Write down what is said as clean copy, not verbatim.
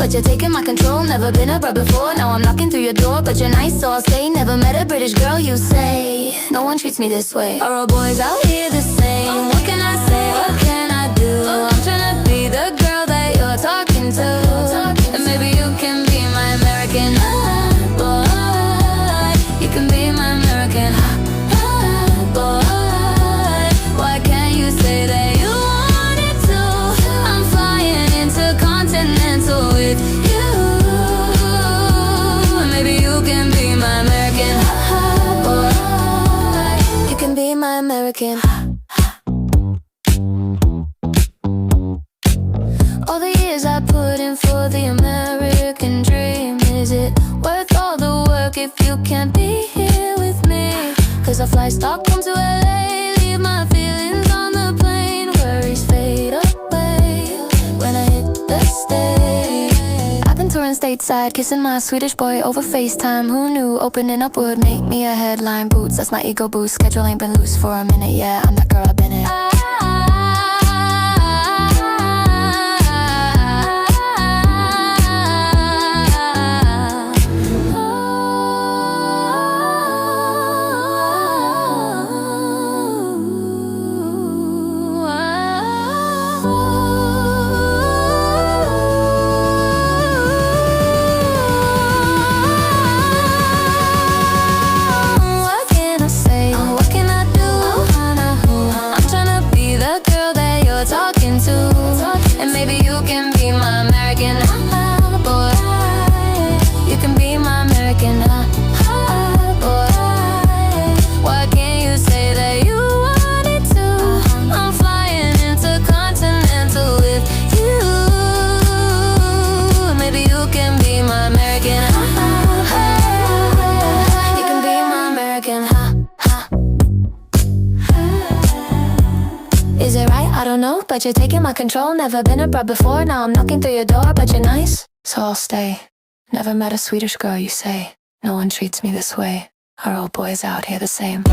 but you're taking my control. Never been a bride before, now I'm knocking through your door. But you're nice, so I'll stay. Never met a British girl, you say. No one treats me this way. Are all boys out here the same? What can I say? What can I do? I'm tryna be the girl that you're talking to. And maybe you can be my American boy. You can be my American boy. Why can't you say that you wanted to? I'm flying intercontinental with you. Maybe you can be my American boy. You can be my American. All the years I put in for the American dream, is it worth all the work if you can't be here with me? Cause I fly Stockholm to LA, leave my feelings on the plane. Worries fade away when I hit the stage. I've been touring stateside, kissing my Swedish boy over FaceTime. Who knew opening up would make me a headline? Boots, that's my ego boost. Schedule ain't been loose for a minute, yeah, I'm that girl, I've been it. And maybe you can be my American boy. You can be my American boy. Why can't you say that you wanted to? I'm flying intercontinental with you. Maybe you can be my American. You can be my American. Is it right? I don't know, but you're taking my control. Never been a bride before, now I'm knocking through your door. But you're nice, so I'll stay. Never met a Swedish girl, you say. No one treats me this way. Are all boys out here the same?